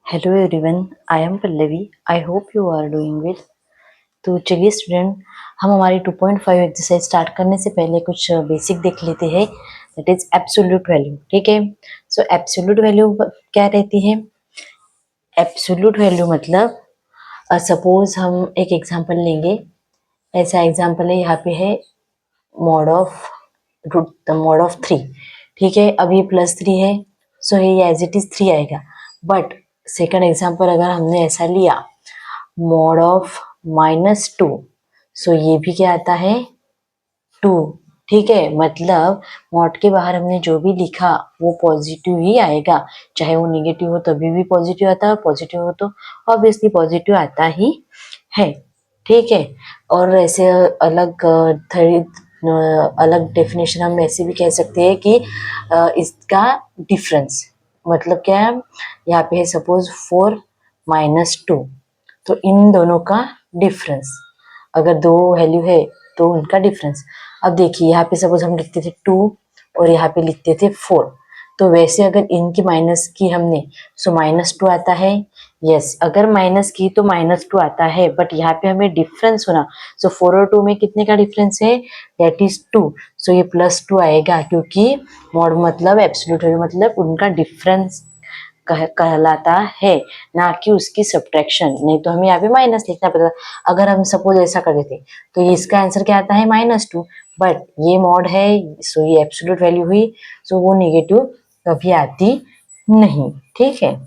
Hello everyone, I am Pallavi. I hope you are doing well. तो चलिए student, हम हमारी 2.5 एक्सरसाइज स्टार्ट करने से पहले कुछ बेसिक देख लेते हैं। That is absolute value. ठीक है, सो एब्सोल्यूट वैल्यू क्या रहती है? एब्सोल्यूट वैल्यू मतलब सपोज हम एक एग्जांपल लेंगे। ऐसा एग्जांपल है, यहाँ पे है मॉड ऑफ मॉड ऑफ 3। ठीक है, अब ये +3 है, सो ये एज इट इज 3 आएगा। बट सेकंड एग्जांपल अगर हमने ऐसा लिया मॉड ऑफ -2, सो ये भी क्या आता है 2। ठीक है, मतलब मॉड के बाहर हमने जो भी लिखा वो पॉजिटिव ही आएगा। चाहे वो निगेटिव हो तभी भी पॉजिटिव आता है, पॉजिटिव हो तो ऑब्वियसली पॉजिटिव आता ही है। ठीक है, और ऐसे अलग अलग डेफिनेशन हम ऐसे भी कह सकते हैं कि इसका डिफरेंस मतलब क्या है। यहाँ पे है सपोज 4 - 2, तो इन दोनों का डिफरेंस, अगर दो वैल्यू है तो उनका डिफरेंस। अब देखिए यहाँ पे सपोज हम लिखते थे 2 और यहाँ पे लिखते थे 4, तो वैसे अगर इनकी माइनस की हमने, सो -2 आता है। यस, अगर माइनस की तो -2 आता है, बट यहाँ पे हमें डिफरेंस होना, सो 4 और 2 में कितने का डिफरेंस है? That is 2। सो ये +2 आएगा, क्योंकि मॉड मतलब एब्सोल्यूट वैल्यू मतलब उनका डिफरेंस कहलाता है, ना कि उसकी सब्ट्रैक्शन। नहीं तो हमें यहाँ पे माइनस लिखना पड़ता। अगर हम सपोज ऐसा कर देते तो ये इसका आंसर क्या आता है? -2। बट ये मॉड है, सो ये एब्सोल्यूट वैल्यू हुई, सो वो निगेटिव कभी आती नहीं। ठीक है,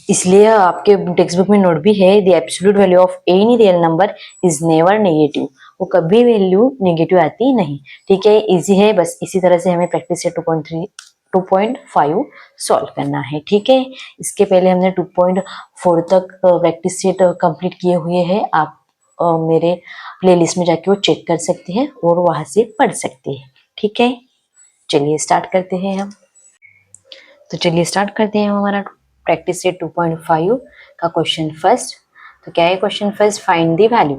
इसलिए आपके टेक्स्ट बुक में नोट भी है, the absolute value of any real number is never negative. वो कभी वैल्यू नेगेटिव आती नहीं। ठीक है, इजी है, बस इसी तरह से हमें प्रैक्टिस से 2.5 सॉल्व करना है। ठीक है, इसके पहले हमने 2.4 तक प्रैक्टिस सेट कंप्लीट किए हुए हैं। आप मेरे प्लेलिस्ट में जाके वो चेक कर सकते हैं और वहां से पढ़ सकते हैं। ठीक है, चलिए स्टार्ट करते हैं हम। तो चलिए स्टार्ट करते हैं हमारा प्रैक्टिस सेट 2.5 का क्वेश्चन फर्स्ट। तो क्या है question first? Find the value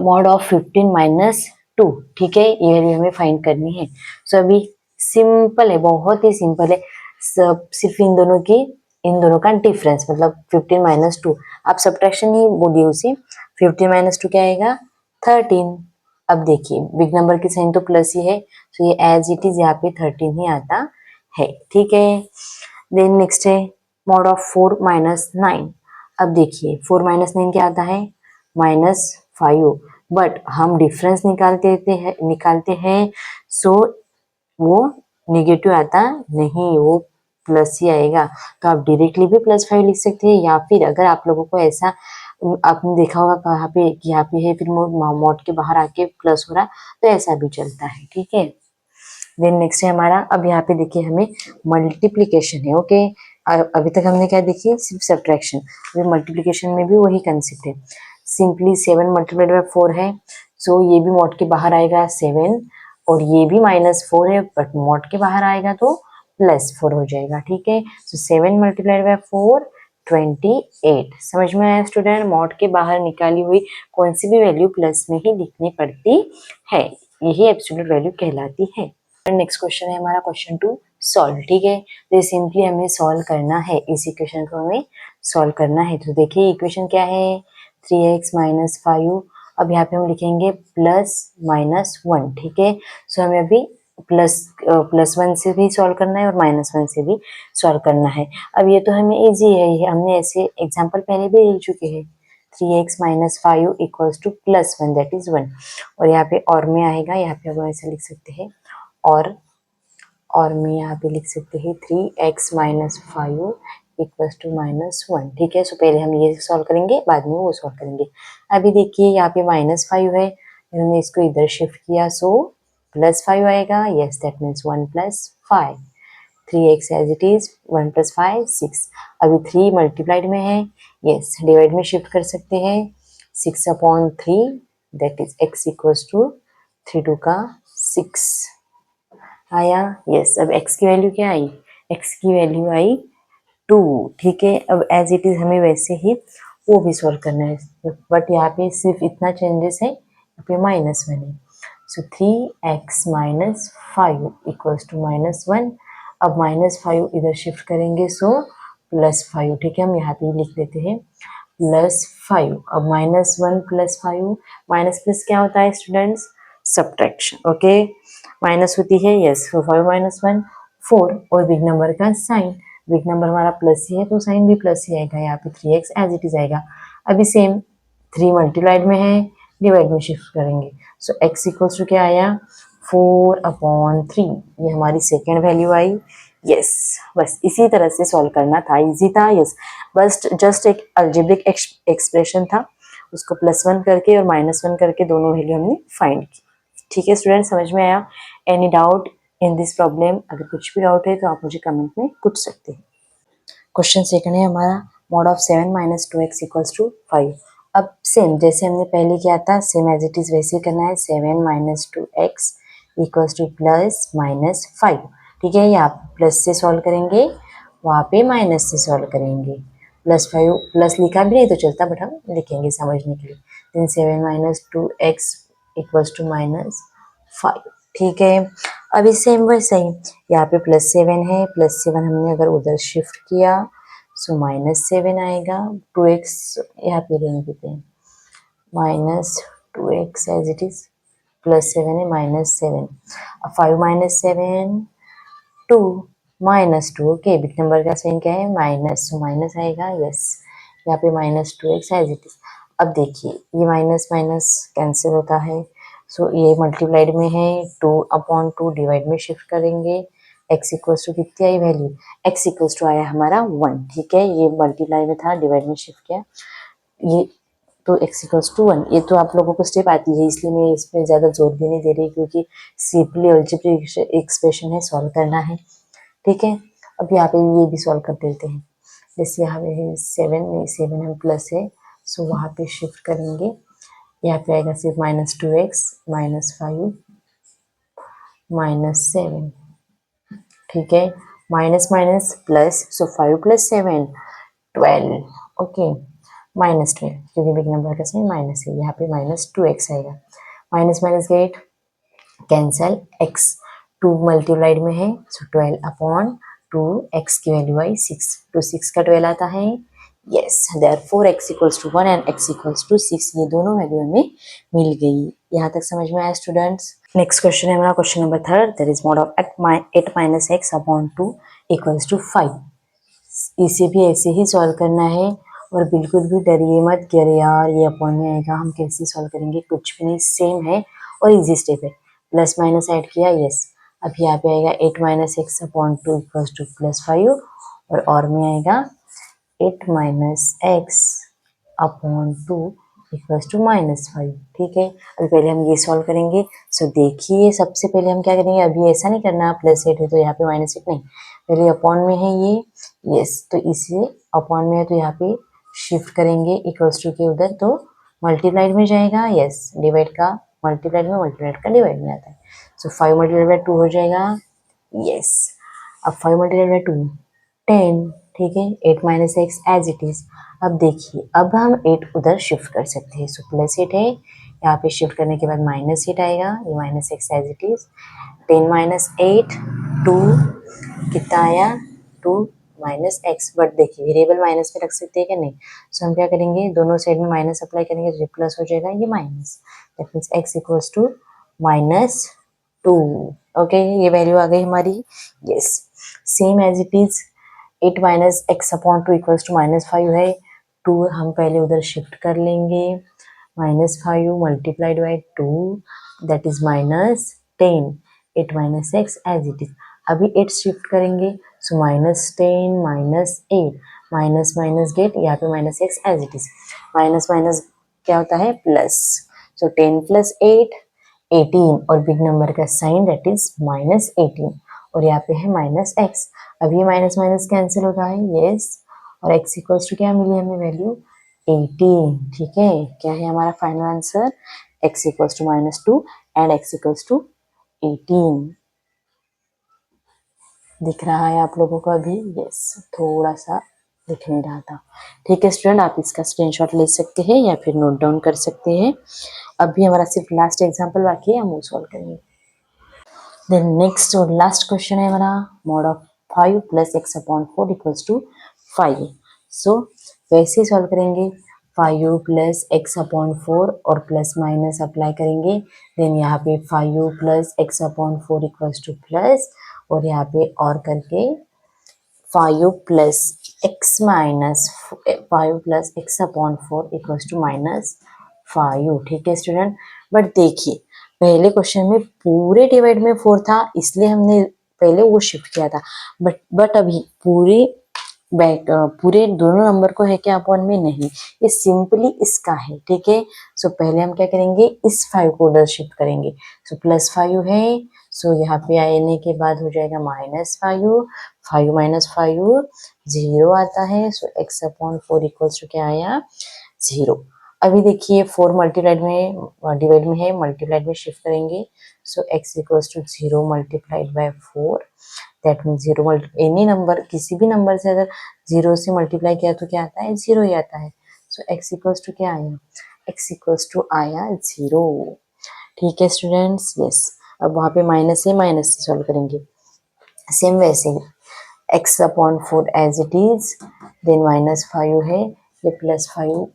mod of 15 - 2। ठीक है, ये वैल्यू हमें फाइंड करनी है। सो अभी सिंपल है, बहुत ही सिंपल है। सब सिर्फ इन दोनों का डिफरेंस मतलब 15 - 2। आप सब्ट्रैक्शन ही बोलिए उसे। 15 - 2 क्या आएगा? 13। अब देखिए बिग नंबर की साइन तो प्लस ही है, तो ये एज इट इज यहाँ पे 13 ही आता है। ठीक है, देन नेक्स्ट है मॉड ऑफ 4 - 9। अब देखिए 4 - 9 क्या आता है? -5। बट हम डिफरेंस निकालते हैं, सो वो निगेटिव आता नहीं, वो प्लस ही आएगा। तो आप डायरेक्टली भी +5 लिख सकते हैं, या फिर अगर आप लोगों को ऐसा आपने देखा होगा कहाँ पे कि यहाँ पे है फिर मॉड के बाहर आके प्लस हो रहा, तो ऐसा भी चलता है। ठीक है, देन नेक्स्ट है हमारा, अब यहाँ पे देखिए हमें मल्टीप्लीकेशन है। ओके, अभी तक हमने क्या देखी? सिर्फ सब्ट्रैक्शन। अभी मल्टीप्लीकेशन में भी वही कंसेप्ट है। सिंपली 7 × 4 है, सो ये भी मॉड के बाहर आएगा 7, और ये भी -4 है, बट मॉड के बाहर आएगा तो +4 हो जाएगा। ठीक है, सो 7 × 4 28। समझ में आया स्टूडेंट? मॉड के बाहर निकाली हुई कौन सी भी वैल्यू प्लस में ही लिखनी पड़ती है, यही एब्सोल्यूट वैल्यू कहलाती है। नेक्स्ट क्वेश्चन है हमारा क्वेश्चन 2 सॉल्व। ठीक है, तो सिंपली हमें सॉल्व करना है, इस इक्वेशन को हमें सॉल्व करना है। तो देखिए इक्वेशन क्या है? 3x - 5। अब यहाँ पे हम लिखेंगे +-1। ठीक है, सो हमें अभी +1 से भी सॉल्व करना है और -1 से भी सॉल्व करना है। अब ये तो हमें इजी है, ये हमने ऐसे एग्जाम्पल पहले भी ले चुके हैं। 3x - 5 = +1 that is 1। और यहाँ पे और में आएगा, यहाँ पे हम ऐसा लिख सकते हैं और मैं यहाँ पे लिख सकते हैं 3x - 5 = -1। ठीक है, सो पहले हम ये सॉल्व करेंगे, बाद में वो सॉल्व करेंगे। अभी देखिए यहाँ पे -5 है, हमने इसको इधर शिफ्ट किया, सो +5 आएगा। Yes, that means 1 + 5। 3x as it is, 1 + 5 6। अभी 3 मल्टीप्लाइड में है, यस डिवाइड में शिफ्ट कर सकते हैं। 6/3 दैट इज x = 3 2 का 6 आया। यस, अब x की वैल्यू क्या आई? x की वैल्यू आई 2। ठीक है, अब एज इट इज हमें वैसे ही वो भी सॉल्व करना है, बट यहाँ पे सिर्फ इतना चेंजेस है, यहाँ पे -1 है। सो 3x - 5 = -1। अब -5 इधर शिफ्ट करेंगे, सो +5, ठीक है। हम यहाँ पे लिख देते हैं +5। अब -1 +5, माइनस प्लस क्या होता है स्टूडेंट्स? Subtraction, okay. माइनस होती है, यस। तो 5 - 1 4, और बिग नंबर का साइन, बिग नंबर हमारा प्लस ही है तो साइन भी प्लस ही आएगा। यहाँ पे 3x एज इट इज आएगा। अभी सेम 3 मल्टीप्लाइड में है, डिवाइड में शिफ्ट करेंगे, सो x इक्वल्स टू क्या आया? 4/3। ये हमारी सेकेंड वैल्यू आई। यस, बस इसी तरह से सॉल्व करना था, इजी था। यस, बस जस्ट एक अलजेब्रिक एक्सप्रेशन था, उसको +1 करके और -1 करके दोनों वैल्यू हमने फाइंड की। ठीक है स्टूडेंट, समझ में आया? Any doubt in this problem? अगर कुछ भी डाउट है तो आप मुझे कमेंट में पूछ सकते हैं। क्वेश्चन सेकंड है हमारा, mod of 7 - 2x equals to 5। अब सेम जैसे हमने पहले किया था, सेम एज इट इज वैसे ही करना है। 7 - 2x इक्वल्स टू +/5, ठीक है। यहाँ प्लस से सॉल्व करेंगे, वहाँ पे माइनस से सॉल्व करेंगे। +5 प्लस लिखा भी नहीं तो चलता, बट हम लिखेंगे समझने के लिए। देन 7 - 2x इक्वल्स टू -5, ठीक है। अभी सेम वैसे ही यहाँ पे +7 है, +7 हमने अगर उधर शिफ्ट किया सो -7 आएगा। 2x यहाँ पे रहने देते हैं, -2x एज इट इज, +7 है, -7। अब 5 - 7 2, -2, ओके। बिग नंबर का साइन क्या है? माइनस, तो माइनस आएगा, यस। यहाँ पे -2x एज इट इज। अब देखिए ये माइनस माइनस कैंसिल होता है, सो ये मल्टीप्लाइड में है, 2/2 डिवाइड में शिफ्ट करेंगे। x इक्वल्स टू कितनी I value? x equals to आया हमारा 1, ठीक है। ये मल्टीप्लाई में था, डिवाइड में शिफ्ट किया, ये तो x इक्वल्स टू 1। ये तो आप लोगों को स्टेप आती है, इसलिए मैं इस पर ज़्यादा जोर भी नहीं दे रही, क्योंकि सिंपली अलजेब्रिक एक्सप्रेशन है, सॉल्व करना है, ठीक है। अब यहाँ पे ये भी सॉल्व कर देते हैं। जैसे यहाँ पे है 7 में 7 हम प्लस है, सो वहाँ पे शिफ्ट करेंगे। यहाँ पे आएगा सिर्फ -2x -5 -7, ठीक है। Minus minus plus, so 5 + 7 12, okay. -12 क्योंकि बिग नंबर का साइन माइनस है, यहाँ पे -2x आएगा। Minus minus get cancel, x 2 multiplied में है, सो 12/2, x की वैल्यू आई 6, तो 6 का 12 आता है, yes. Therefore x equals to 1 and x equals to 6, ये दोनों वैल्यू हमें मिल गई। यहाँ तक समझ में आया स्टूडेंट्स? नेक्स्ट क्वेश्चन है हमारा question number 3, that is mod of 8 - x/2 equals to 5। इसे भी ऐसे ही सॉल्व करना है, और बिल्कुल भी डरिए मत कि अरे यार ये अपॉन में आएगा, हम कैसे सॉल्व करेंगे, कुछ भी नहीं, सेम है और इजी स्टेप है। प्लस माइनस ऐड किया, यस। अब यहाँ पे आएगा 8 - x/2 इक्वल्स टू +5, और में आएगा 8 - x/2 इक्वल्स टू -5, ठीक है। अभी पहले हम ये सॉल्व करेंगे, सो देखिए सबसे पहले हम क्या करेंगे, अभी ऐसा नहीं करना +8 है तो यहाँ पे -8 नहीं, पहले अपॉन में है ये, यस। तो इसे अपॉन में है तो यहाँ पे शिफ्ट करेंगे इक्वल्स टू के उधर, तो मल्टीप्लाइड में जाएगा, यस। डिवाइड का मल्टीप्लाइड में, मल्टीप्लाइड का डिवाइड में आता है, सो 5 × 2 हो जाएगा, यस। अब 5 × 2 10, ठीक है। 8 - x एज इट इज। अब देखिए अब हम 8 उधर शिफ्ट कर सकते हैं, सो +8 है, यहाँ पे शिफ्ट करने के बाद -8 आएगा, ये -x एज इट इज। 10 - 8 2, कितना आया 2 - x, बट देखिए वेरिएबल माइनस में रख सकते हैं क्या? नहीं, सो हम क्या करेंगे, दोनों साइड में माइनस अप्लाई करेंगे, तो ये प्लस हो जाएगा, ये minus, that means x equals to -2, okay. ये वैल्यू आ गई हमारी, yes. Same as it is 8 - x/2 equals to -5 है, 2 हम पहले उधर शिफ्ट कर लेंगे, -5 multiplied by 2, that is -10, 8 - x as it is. अभी 8 शिफ्ट करेंगे, सो -10 -8, माइनस माइनस गेट, यहाँ पे -x as it is. Minus minus क्या होता है? प्लस, सो 10 + 8 18, और बिग नंबर का साइन दैट इज -18, और यहाँ पे है -x। अब ये माइनस माइनस कैंसिल होता है, यस। और x इक्वल्स टू क्या मिली हमें वैल्यू? 18, ठीक है। क्या है हमारा final answer? x equals to -2 and x equals to 18। दिख रहा है आप लोगों को अभी? यस, थोड़ा सा दिख नहीं रहा था, ठीक है स्टूडेंट। आप इसका स्क्रीनशॉट ले सकते हैं या फिर नोट डाउन कर सकते हैं। अभी हमारा सिर्फ लास्ट एग्जाम्पल बाकी है, हम वो सॉल्व करेंगे। देन नेक्स्ट और लास्ट क्वेश्चन है हमारा mod of 5 plus x upon 4 equals to 5। So वैसे सॉल्व करेंगे 5 प्लस एक्स अपॉन 4 और प्लस माइनस अप्लाई करेंगे। देन यहाँ पे 5 plus x upon 4 equals to plus और यहाँ पे और करके 5 plus x minus 5 plus x upon 4 equals to -5। ठीक है स्टूडेंट। बट देखिए पहले क्वेश्चन में पूरे डिवाइड में 4 था इसलिए हमने पहले वो शिफ्ट किया था। बट अभी पूरे दोनों नंबर को है क्या अपॉन में नहीं, ये सिंपली इसका है। ठीक है। सो पहले हम क्या करेंगे इस 5 को उधर शिफ्ट करेंगे। सो +5 है। सो यहाँ पे आने के बाद हो जाएगा -5। 5 - 5 0 आता है। सो x अपॉन 4 इक्वल्स टू क्या आया 0। अभी देखिए 4 मल्टीप्लाइड में डिवाइड में है, मल्टीप्लाइड में शिफ्ट करेंगे। So x equals to 0 multiplied by 4। That mean 0 any number किसी भी नंबर से अगर 0 से मल्टीप्लाई किया तो क्या आता है 0 ही आता है। सो x इक्वल्स टू क्या आया x इक्वल्स टू आया 0। ठीक है स्टूडेंट्स। यस अब वहाँ पे माइनस है, माइनस से सॉल्व करेंगे। सेम वैसे ही x upon 4 as it is. Then -5 है, ये +5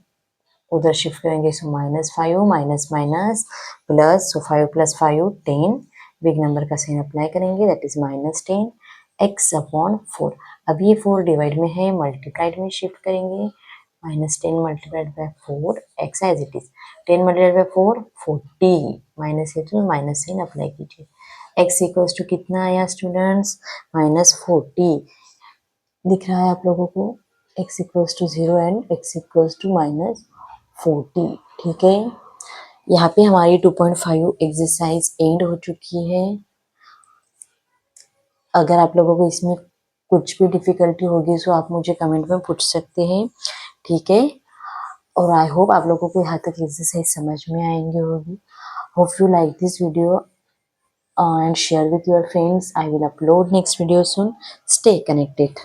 उधर शिफ्ट करेंगे। So -5 minus minus plus. So 5 + 5 10। Big number का साइन अप्लाई करेंगे दैट इज -10 x अपॉन 4। अब ये 4 डिवाइड में है, मल्टीप्लाइड में शिफ्ट करेंगे। -10 multiplied by 4 x as it is. 10 multiplied by 4 40 minus है तो माइनस साइन अप्लाई कीजिए। x इक्वल्स टू कितना आया स्टूडेंट्स -40। दिख रहा है आप लोगों को x equals to 0 and x equals to -40। ठीक है। यहाँ पे हमारी 2.5 एक्सरसाइज एंड हो चुकी है। अगर आप लोगों को इसमें कुछ भी डिफिकल्टी होगी तो आप मुझे कमेंट में पूछ सकते हैं। ठीक है। और आई होप आप लोगों को यहाँ तक एक्सरसाइज समझ में आएंगे होगी। Hope you like this video and share with your friends. I will upload next video soon. Stay connected.